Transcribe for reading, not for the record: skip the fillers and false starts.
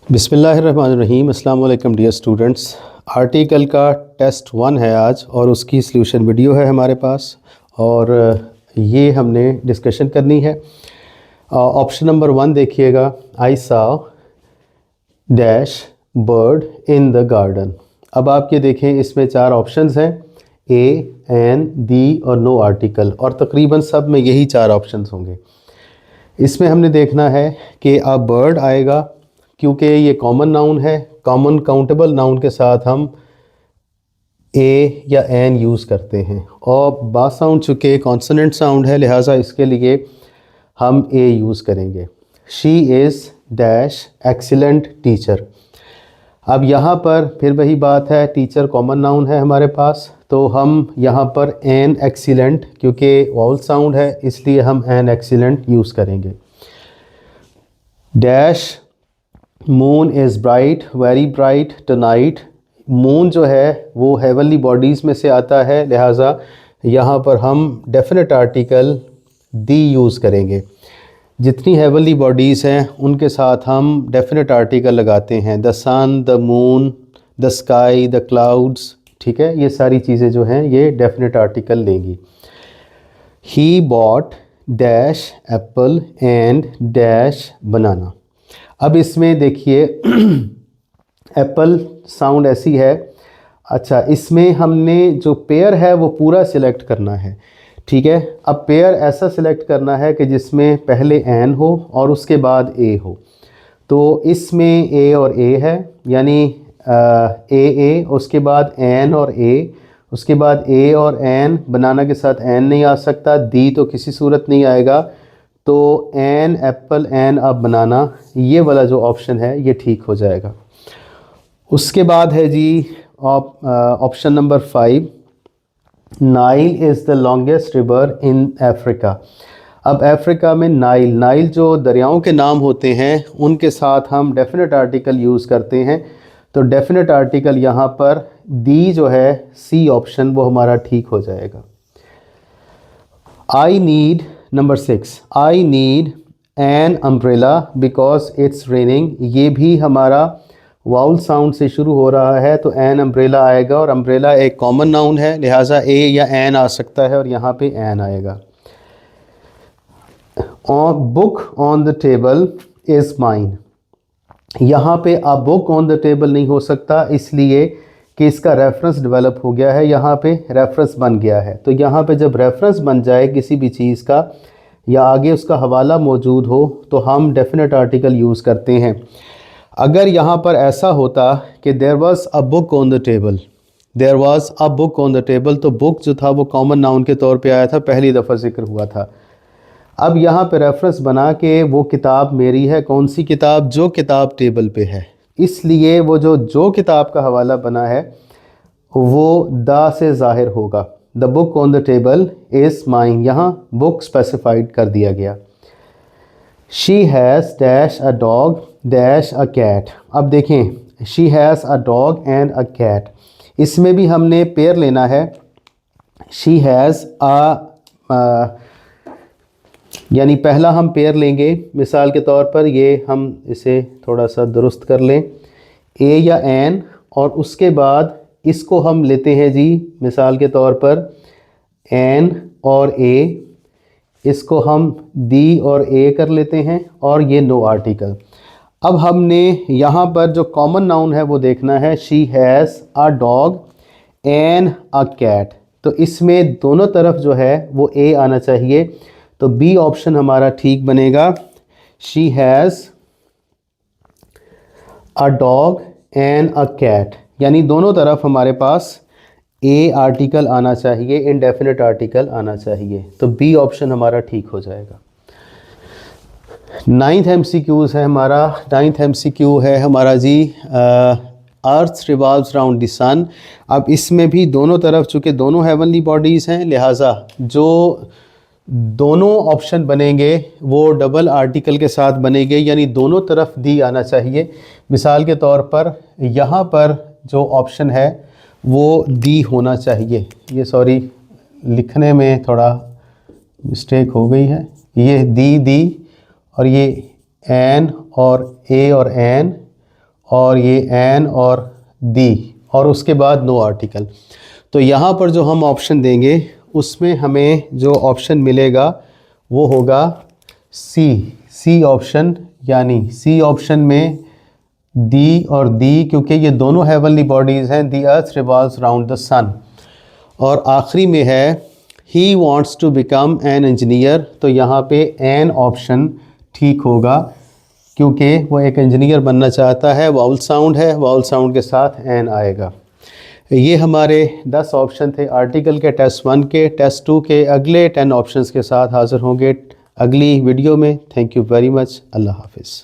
बिस्मिल्लाहिर्रहमानिर्रहीम। अस्सलाम वालेकुम डियर स्टूडेंट्स। आर्टिकल का टेस्ट 1 है आज और उसकी सॉल्यूशन वीडियो है हमारे पास और ये हमने डिस्कशन करनी है। ऑप्शन नंबर 1 देखिएगा, I saw dash bird in the garden. अब आप ये देखें, इसमें 4 ऑप्शंस हैं, ए, एन, दी और नो आर्टिकल, और तकरीबन सब में यही 4 ऑप्शंस होंगे। इसमें हमने देखना है कि अ बर्ड आएगा, क्योंकि ये कॉमन नाउन है। कॉमन काउंटेबल नाउन के साथ हम ए या एन यूज़ करते हैं, और बा साउंड चूँकि कॉन्सोनेंट साउंड है लिहाजा इसके लिए हम ए यूज़ करेंगे। She is dash excellent teacher. अब यहाँ पर फिर वही बात है, टीचर कॉमन नाउन है हमारे पास, तो हम यहाँ पर एन एक्सीलेंट, क्योंकि वाउल साउंड है इसलिए हम एन एक्सीलेंट यूज़ करेंगे। Dash moon is bright, very bright tonight. Moon जो है वो हेवनली बॉडीज़ में से आता है, लिहाजा यहाँ पर हम डेफिनेट आर्टिकल दी यूज़ करेंगे। जितनी हेवनली बॉडीज़ हैं उनके साथ हम डेफिनेट आर्टिकल लगाते हैं। The sun, the moon, the sky, the clouds, ठीक है, ये सारी चीज़ें जो हैं ये डेफिनेट आर्टिकल लेंगी। He bought dash apple and dash banana. अब इसमें देखिए एप्पल साउंड ऐसी है। अच्छा, इसमें हमने जो पेयर है वो पूरा सिलेक्ट करना है, ठीक है। अब पेयर ऐसा सिलेक्ट करना है कि जिसमें पहले एन हो और उसके बाद ए हो। तो इसमें ए और ए है, यानी ए, उसके बाद एन और ए, उसके बाद ए और एन, बनाना के साथ एन नहीं आ सकता, दी तो किसी सूरत नहीं आएगा, तो एन एप्पल एन अब बनाना, ये वाला जो ऑप्शन है ये ठीक हो जाएगा। उसके बाद है जी option number 5, Nile is the longest river in Africa. अब अफ्रीका में नाइल जो दरियाओं के नाम होते हैं उनके साथ हम डेफिनेट आर्टिकल यूज़ करते हैं, तो डेफिनेट आर्टिकल यहाँ पर दी जो है सी ऑप्शन वो हमारा ठीक हो जाएगा। I need number 6, I need an umbrella because it's raining. ये भी हमारा वाउल साउंड से शुरू हो रहा है, तो एन अम्ब्रेला आएगा, और अम्ब्रेला एक कॉमन नाउन है लिहाजा ए या एन आ सकता है और यहाँ पे एन आएगा। Book on the table is mine. यहाँ पे अ बुक ऑन द टेबल नहीं हो सकता, इसलिए कि इसका रेफरेंस डेवलप हो गया है, यहाँ पे रेफरेंस बन गया है। तो यहाँ पे जब रेफरेंस बन जाए किसी भी चीज़ का या आगे उसका हवाला मौजूद हो तो हम डेफिनेट आर्टिकल यूज़ करते हैं। अगर यहाँ पर ऐसा होता कि there was a book on the table, there was a book on the table, तो बुक जो था वो कॉमन नाउन के तौर पे आया था, पहली दफ़ा जिक्र हुआ था। अब यहाँ पे रेफरेंस बना के वो किताब मेरी है, कौन सी किताब? जो किताब टेबल पे है, इसलिए वो जो किताब का हवाला बना है वो द से ज़ाहिर होगा। The book on the table is mine, यहाँ बुक स्पेसिफाइड कर दिया गया। She has dash a dog dash a cat. अब देखें, she has a dog and a cat, इसमें भी हमने पेयर लेना है। शी हैज़ यानी पहला हम पेयर लेंगे, मिसाल के तौर पर ये हम इसे थोड़ा सा दुरुस्त कर लें, ए या एन, और उसके बाद इसको हम लेते हैं जी मिसाल के तौर पर एन और ए, इसको हम दी और ए कर लेते हैं, और ये नो आर्टिकल। अब हमने यहाँ पर जो कॉमन नाउन है वो देखना है, she has a dog and a cat, तो इसमें दोनों तरफ जो है वो ए आना चाहिए, तो बी ऑप्शन हमारा ठीक बनेगा। She has a dog and a cat, यानी दोनों तरफ हमारे पास ए आर्टिकल आना चाहिए, इनडेफिनेट आर्टिकल आना चाहिए, तो बी ऑप्शन हमारा ठीक हो जाएगा। 9th MCQs है हमारा। 9th MCQ है हमारा जी, अर्थ रिवॉल्व्स राउंड द सन। अब इसमें भी दोनों तरफ, चूँकि दोनों हेवनली बॉडीज़ हैं, लिहाजा जो दोनों ऑप्शन बनेंगे वो डबल आर्टिकल के साथ बनेंगे, यानी दोनों तरफ दी आना चाहिए। मिसाल के तौर पर यहाँ पर जो ऑप्शन है वो दी होना चाहिए। ये सॉरी, लिखने में थोड़ा मिस्टेक हो गई है, ये दी और ये एन और ए और एन, और ये एन और दी, और उसके बाद नो आर्टिकल। तो यहाँ पर जो हम ऑप्शन देंगे उसमें हमें जो ऑप्शन मिलेगा वो होगा सी ऑप्शन, यानी सी ऑप्शन में दी और दी, क्योंकि ये दोनों हेवनली बॉडीज़ हैं। The earth revolves round the sun. और आखिरी में है he wants to become an engineer, तो यहाँ पे एन ऑप्शन ठीक होगा, क्योंकि वो एक इंजीनियर बनना चाहता है। वाउल साउंड है, वाउल साउंड के साथ एन आएगा। ये हमारे 10 ऑप्शन थे आर्टिकल के टेस्ट 1 के। टेस्ट 2 के अगले 10 ऑप्शंस के साथ हाज़िर होंगे अगली वीडियो में। Thank you very much. अल्लाह हाफिज़।